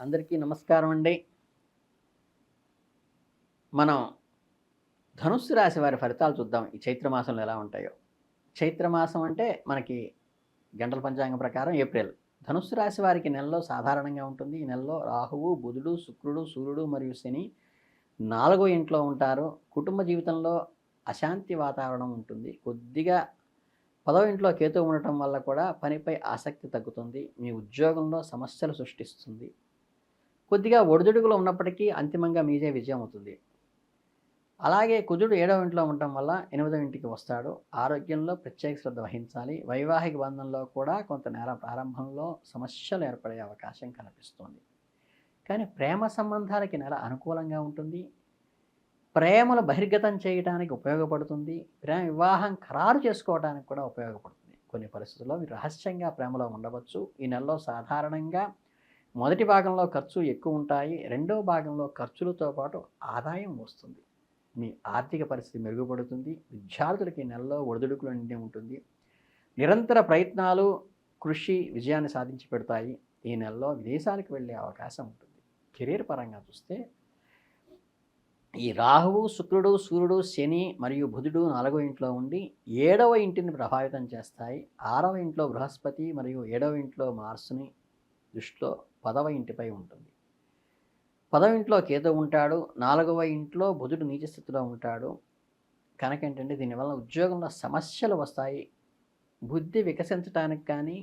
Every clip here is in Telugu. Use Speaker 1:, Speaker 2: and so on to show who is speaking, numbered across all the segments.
Speaker 1: అందరికీ నమస్కారం అండి. మనం ధనుస్సు రాశి వారి ఫలితాలు చూద్దాం. ఈ చైత్ర మాసంలో ఎలా ఉంటాయో. చైత్ర మాసం అంటే మనకి గంటల పంచాంగం ప్రకారం ఏప్రిల్. ధనుస్సు రాశి వారికి నెలలో సాధారణంగా ఉంటుంది. ఈ నెలలో రాహువు, బుధుడు, శుక్రుడు, సూర్యుడు మరియు శని 4వ ఇంట్లో ఉంటారు. కుటుంబ జీవితంలో అశాంతి వాతావరణం ఉంటుంది. కొద్దిగా 10వ ఇంట్లో కేతువు ఉండటం వల్ల కూడా పనిపై ఆసక్తి తగ్గుతుంది. మీ ఉద్యోగంలో సమస్యలు సృష్టిస్తుంది. కొద్దిగా ఒడిదుడుకులు ఉన్నప్పటికీ అంతిమంగా మీదే విజయం అవుతుంది. అలాగే కుజుడు 7వ ఇంట్లో ఉండటం వల్ల 8వ ఇంటికి వస్తాడు. ఆరోగ్యంలో ప్రత్యేక శ్రద్ధ వహించాలి. వైవాహిక బంధంలో కూడా కొంత నెల ప్రారంభంలో సమస్యలు ఏర్పడే అవకాశం కనిపిస్తుంది. కానీ ప్రేమ సంబంధాలకి నెల అనుకూలంగా ఉంటుంది. ప్రేమను బహిర్గతం చేయడానికి ఉపయోగపడుతుంది. ప్రేమ వివాహం ఖరారు చేసుకోవడానికి కూడా ఉపయోగపడుతుంది. కొన్ని పరిస్థితుల్లో మీరు రహస్యంగా ప్రేమలో ఉండవచ్చు. ఈ నెలలో సాధారణంగా మొదటి భాగంలో ఖర్చు ఎక్కువ ఉంటాయి. రెండవ భాగంలో ఖర్చులతో పాటు ఆదాయం వస్తుంది. మీ ఆర్థిక పరిస్థితి మెరుగుపడుతుంది. విద్యార్థులకి ఈ నెలలో ఒడిదుడుకులు నిండి ఉంటుంది. నిరంతర ప్రయత్నాలు, కృషి విజయాన్ని సాధించి పెడతాయి. ఈ నెలలో విదేశాలకు వెళ్ళే అవకాశం ఉంటుంది. కెరీర్ పరంగా చూస్తే ఈ రాహువు, శుక్రుడు, సూర్యుడు, శని మరియు బుధుడు 4వ ఇంట్లో ఉండి 7వ ఇంటిని ప్రభావితం చేస్తాయి. 6వ ఇంట్లో బృహస్పతి మరియు 7వ ఇంట్లో మార్సుని దృష్టిలో 10వ ఇంటిపై ఉంటుంది. 10వ ఇంట్లో కేతువు ఉంటాడు. 4వ ఇంట్లో బుధుడు నీచ స్థితిలో ఉంటాడు. కనుక ఏంటంటే దీనివల్ల ఉద్యోగంలో సమస్యలు వస్తాయి. బుద్ధి వికసించడానికి కానీ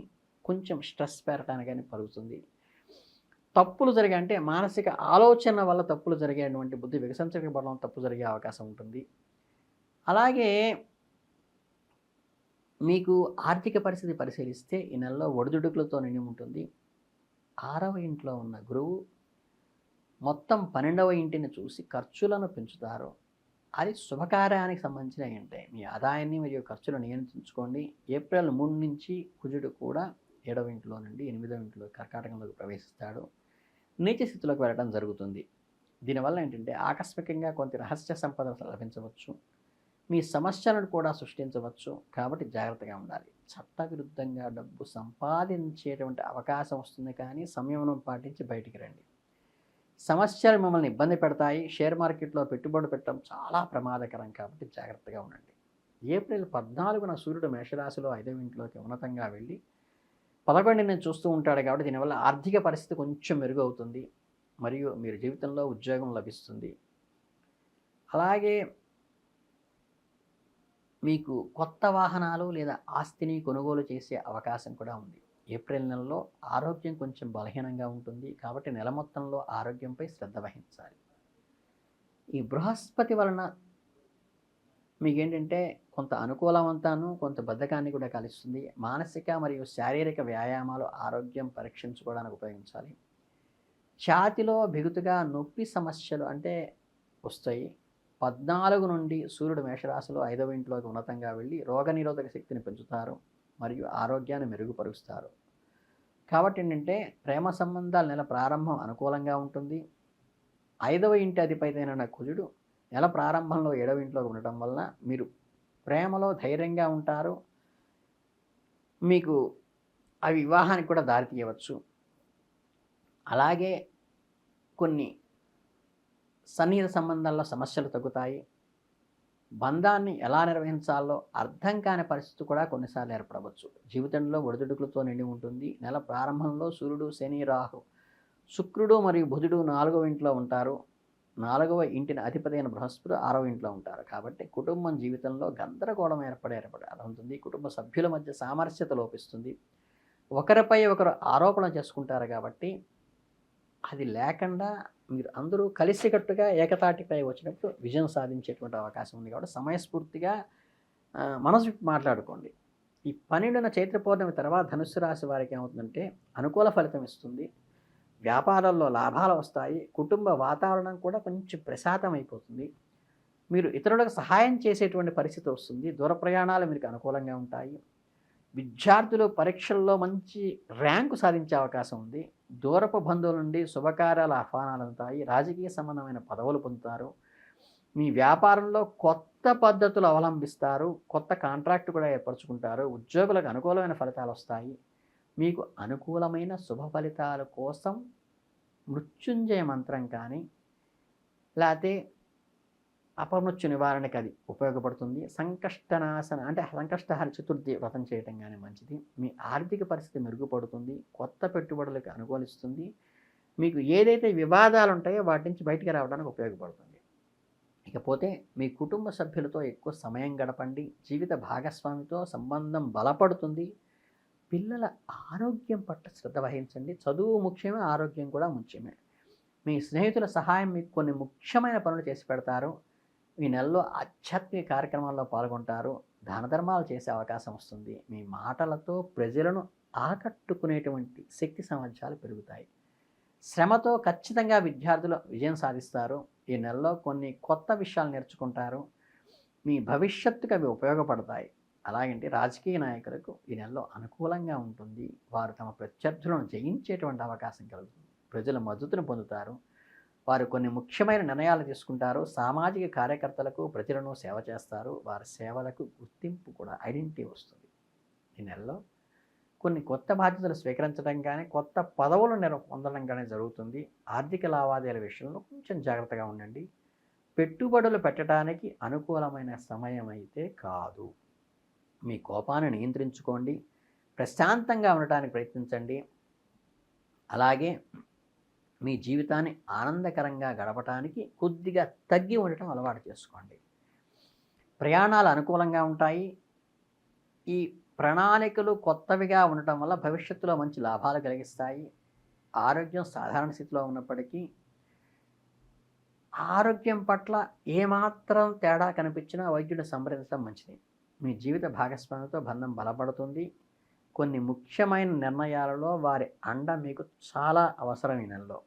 Speaker 1: కొంచెం స్ట్రెస్ పెరగడానికి కానీ పలుకుతుంది. తప్పులు జరిగే అంటే మానసిక ఆలోచన వల్ల తప్పులు జరిగేటువంటి బుద్ధి వికసించకపోవడం తప్పు జరిగే అవకాశం ఉంటుంది. అలాగే మీకు ఆర్థిక పరిస్థితి పరిశీలిస్తే ఈ నెలలో ఒడిదుడుకులతో నిండి ఉంటుంది. 6వ ఇంట్లో ఉన్న గురువు మొత్తం 12వ ఇంటిని చూసి ఖర్చులను పెంచుతారు. అది శుభకార్యానికి సంబంధించిన ఏంటే మీ ఆదాయాన్ని మరియు ఖర్చులు నియంత్రించుకోండి. ఏప్రిల్ 3 నుంచి కుజుడు కూడా 7వ ఇంట్లో నుండి 8వ ఇంట్లో కర్కాటకంలోకి ప్రవేశిస్తాడు. నీచ స్థితిలోకి వెళ్ళడం జరుగుతుంది. దీనివల్ల ఏంటంటే ఆకస్మికంగా కొంత రహస్య సంపద లభించవచ్చు. మీ సమస్యలను కూడా సృష్టించవచ్చు. కాబట్టి జాగ్రత్తగా ఉండాలి. చట్టవిరుద్ధంగా డబ్బు సంపాదించేటువంటి అవకాశం వస్తుంది, కానీ సంయమనం పాటించి బయటికి రండి. సమస్యలు మిమ్మల్ని ఇబ్బంది పెడతాయి. షేర్ మార్కెట్లో పెట్టుబడి పెట్టడం చాలా ప్రమాదకరం, కాబట్టి జాగ్రత్తగా ఉండండి. ఏప్రిల్ 14న సూర్యుడు మేషరాశిలో 5వ ఇంట్లోకి ఉన్నతంగా వెళ్ళి 11ని చూస్తూ ఉంటాడు. కాబట్టి దీనివల్ల ఆర్థిక పరిస్థితి కొంచెం మెరుగవుతుంది మరియు మీరు జీవితంలో ఉద్యోగం లభిస్తుంది. అలాగే మీకు కొత్త వాహనాలు లేదా ఆస్తిని కొనుగోలు చేసే అవకాశం కూడా ఉంది. ఏప్రిల్ నెలలో ఆరోగ్యం కొంచెం బలహీనంగా ఉంటుంది, కాబట్టి నెల మొత్తంలో ఆరోగ్యంపై శ్రద్ధ వహించాలి. ఈ బృహస్పతి వలన మీకేంటంటే కొంత అనుకూలవంతాను, కొంత బద్ధకాన్ని కూడా కలిగిస్తుంది. మానసిక మరియు శారీరక వ్యాయామాలు ఆరోగ్యం పరీక్షించుకోవడానికి ఉపయోగించాలి. ఛాతిలో బిగుతుగా నొప్పి సమస్యలు అంటే వస్తాయి. 14 నుండి సూర్యుడు మేషరాశిలో 5వ ఇంట్లోకి ఉన్నతంగా వెళ్ళి రోగనిరోధక శక్తిని పెంచుతారు మరియు ఆరోగ్యాన్ని మెరుగుపరుస్తారు. కాబట్టి ఏంటంటే ప్రేమ సంబంధాల నెల ప్రారంభం అనుకూలంగా ఉంటుంది. 5వ ఇంటి అధిపతైన కుజుడు నెల ప్రారంభంలో 7వ ఇంట్లో ఉండటం వలన మీరు ప్రేమలో ధైర్యంగా ఉంటారు. మీకు అవి వివాహానికి కూడా దారితీయవచ్చు. అలాగే కొన్ని సన్నిహిత సంబంధాల్లో సమస్యలు తగ్గుతాయి. బంధాన్ని ఎలా నిర్వహించాలో అర్థం కాని పరిస్థితి కూడా కొన్నిసార్లు ఏర్పడవచ్చు. జీవితంలో ఒడిదుడుకులతో నిండి ఉంటుంది. నెల ప్రారంభంలో సూర్యుడు, శని, రాహు, శుక్రుడు మరియు బుధుడు 4వ ఇంట్లో ఉంటారు. 4వ ఇంటిని అధిపతైన బృహస్పతి 6వ ఇంట్లో ఉంటారు. కాబట్టి కుటుంబం జీవితంలో గందరగోళం ఏర్పడే ఉంటుంది. కుటుంబ సభ్యుల మధ్య సామరస్యత లోపిస్తుంది. ఒకరిపై ఒకరు ఆరోపణ చేసుకుంటారు. కాబట్టి అది లేకుండా మీరు అందరూ కలిసికట్టుగా ఏకతాటిపై వచ్చినప్పుడు విజయం సాధించేటువంటి అవకాశం ఉంది. కాబట్టి సమయస్ఫూర్తిగా మనసు మాట్లాడుకోండి. ఈ 12న చైత్ర పౌర్ణమి తర్వాత ధనుస్సు రాశి వారికి ఏమవుతుందంటే అనుకూల ఫలితం ఇస్తుంది. వ్యాపారాల్లో లాభాలు వస్తాయి. కుటుంబ వాతావరణం కూడా కొంచెం ప్రశాంతం అయిపోతుంది. మీరు ఇతరులకు సహాయం చేసేటువంటి పరిస్థితి వస్తుంది. దూర ప్రయాణాలు మీకు అనుకూలంగా ఉంటాయి. విద్యార్థులు పరీక్షల్లో మంచి ర్యాంకు సాధించే అవకాశం ఉంది. దూరపు బంధువుల నుండి శుభకార్యాల ఆహ్వానాలు అందుతాయి. రాజకీయ సంబంధమైన పదవులు పొందుతారు. మీ వ్యాపారంలో కొత్త పద్ధతులు అవలంబిస్తారు. కొత్త కాంట్రాక్ట్ కూడా ఏర్పరచుకుంటారు. ఉద్యోగులకు అనుకూలమైన ఫలితాలు వస్తాయి. మీకు అనుకూలమైన శుభ ఫలితాల కోసం మృత్యుంజయ మంత్రం కానీ, లేతే అపమృత్యు నివారణకి అది ఉపయోగపడుతుంది. సంకష్టనాశన అంటే సంకష్టహర చతుర్థి వ్రతం చేయటం గానీ మంచిది. మీ ఆర్థిక పరిస్థితి మెరుగుపడుతుంది. కొత్త పెట్టుబడులకు అనుకూలిస్తుంది. మీకు ఏదైతే వివాదాలు ఉంటాయో వాటి నుంచి బయటికి రావడానికి ఉపయోగపడుతుంది. ఇకపోతే మీ కుటుంబ సభ్యులతో ఎక్కువ సమయం గడపండి. జీవిత భాగస్వామితో సంబంధం బలపడుతుంది. పిల్లల ఆరోగ్యం పట్ల శ్రద్ధ వహించండి. చదువు ముఖ్యమే, ఆరోగ్యం కూడా ముఖ్యమే. మీ స్నేహితుల సహాయం మీకు కొన్ని ముఖ్యమైన పనులు చేసి పెడతారు. ఈ నెలలో ఆధ్యాత్మిక కార్యక్రమాల్లో పాల్గొంటారు. దాన ధర్మాలు చేసే అవకాశం వస్తుంది. మీ మాటలతో ప్రజలను ఆకట్టుకునేటువంటి శక్తి సామర్థ్యాలు పెరుగుతాయి. శ్రమతో ఖచ్చితంగా విద్యార్థులు విజయం సాధిస్తారు. ఈ నెలలో కొన్ని కొత్త విషయాలు నేర్చుకుంటారు. మీ భవిష్యత్తుకు అవి ఉపయోగపడతాయి. అలాగంటే రాజకీయ నాయకులకు ఈ నెలలో అనుకూలంగా ఉంటుంది. వారు తమ ప్రత్యర్థులను జయించేటువంటి అవకాశం కలుగుతుంది. ప్రజల మద్దతును పొందుతారు. వారు కొన్ని ముఖ్యమైన నిర్ణయాలు తీసుకుంటారు. సామాజిక కార్యకర్తలకు ప్రజలను సేవ చేస్తారు. వారి సేవలకు గుర్తింపు కూడా ఐడెంటిటీ వస్తుంది. ఈ నెలలో కొన్ని కొత్త బాధ్యతలు స్వీకరించడం కానీ, కొత్త పదవులు పొందడం కానీ జరుగుతుంది. ఆర్థిక లావాదేవీల విషయంలో కొంచెం జాగ్రత్తగా ఉండండి. పెట్టుబడులు పెట్టడానికి అనుకూలమైన సమయం అయితే కాదు. మీ కోపాన్ని నియంత్రించుకోండి. ప్రశాంతంగా ఉండటానికి ప్రయత్నించండి. అలాగే మీ జీవితాన్ని ఆనందకరంగా గడపడానికి కొద్దిగా తగ్గి ఉండటం అలవాటు చేసుకోండి. ప్రయాణాలు అనుకూలంగా ఉంటాయి. ఈ ప్రణాళికలు కొత్తవిగా ఉండటం వల్ల భవిష్యత్తులో మంచి లాభాలు కలిగిస్తాయి. ఆరోగ్యం సాధారణ స్థితిలో ఉన్నప్పటికీ ఆరోగ్యం పట్ల ఏమాత్రం తేడా కనిపించినా వైద్యుడిని సంప్రదించడం మంచిది. మీ జీవిత భాగస్వామితో బంధం బలపడుతుంది. కొన్ని ముఖ్యమైన నిర్ణయాలలో వారి అండ మీకు చాలా అవసరం. ఈ నెలలో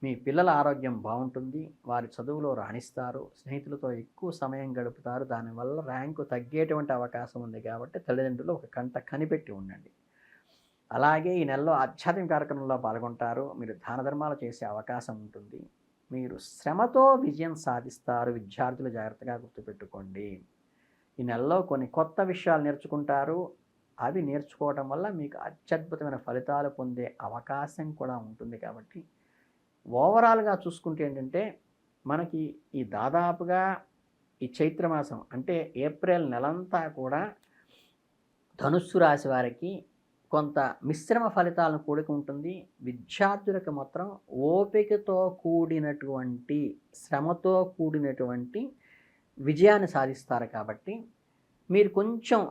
Speaker 1: మీ పిల్లల ఆరోగ్యం బాగుంటుంది. వారి చదువులో రాణిస్తారు. స్నేహితులతో ఎక్కువ సమయం గడుపుతారు. దానివల్ల ర్యాంకు తగ్గేటువంటి అవకాశం ఉంది కాబట్టి తల్లిదండ్రులు ఒక కంట కనిపెట్టి ఉండండి. అలాగే ఈ నెలలో ఆధ్యాత్మిక కార్యక్రమంలో పాల్గొంటారు. మీరు దాన ధర్మాలు చేసే అవకాశం ఉంటుంది. మీరు శ్రమతో విజయం సాధిస్తారు. విద్యార్థులు జాగ్రత్తగా గుర్తుపెట్టుకోండి. ఈ నెలలో కొన్ని కొత్త విషయాలు నేర్చుకుంటారు. అవి నేర్చుకోవడం వల్ల మీకు అత్యద్భుతమైన ఫలితాలు పొందే అవకాశం కూడా ఉంటుంది. కాబట్టి ఓవరాల్గా చూసుకుంటే ఏంటంటే మనకి ఈ దాదాపుగా ఈ చైత్రమాసం అంటే ఏప్రిల్ నెలంతా కూడా ధనుస్సు రాశి వారికి కొంత మిశ్రమ ఫలితాలను కూడిక ఉంటుంది. విద్యార్థులకు మాత్రం ఓపికతో కూడినటువంటి శ్రమతో కూడినటువంటి విజయాన్ని సాధిస్తారు. కాబట్టి మీరు కొంచెం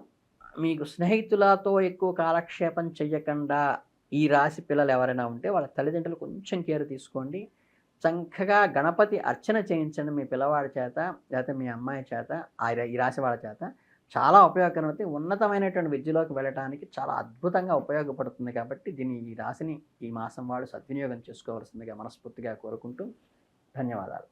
Speaker 1: మీకు స్నేహితులతో ఎక్కువ కాలక్షేపం చెయ్యకుండా ఈ రాశి పిల్లలు ఎవరైనా ఉంటే వాళ్ళ తల్లిదండ్రులు కొంచెం కేర్ తీసుకోండి. చక్కగా గణపతి అర్చన చేయించండి మీ పిల్లవాడి చేత, లేకపోతే మీ అమ్మాయి చేత, ఈ రాశి వాళ్ళ చేత. చాలా ఉపయోగకరమైతే ఉన్నతమైనటువంటి విద్యలోకి వెళ్ళటానికి చాలా అద్భుతంగా ఉపయోగపడుతుంది. కాబట్టి ఈ రాశిని ఈ మాసం వాళ్ళు సద్వినియోగం చేసుకోవాల్సిందిగా మనస్ఫూర్తిగా కోరుకుంటూ ధన్యవాదాలు.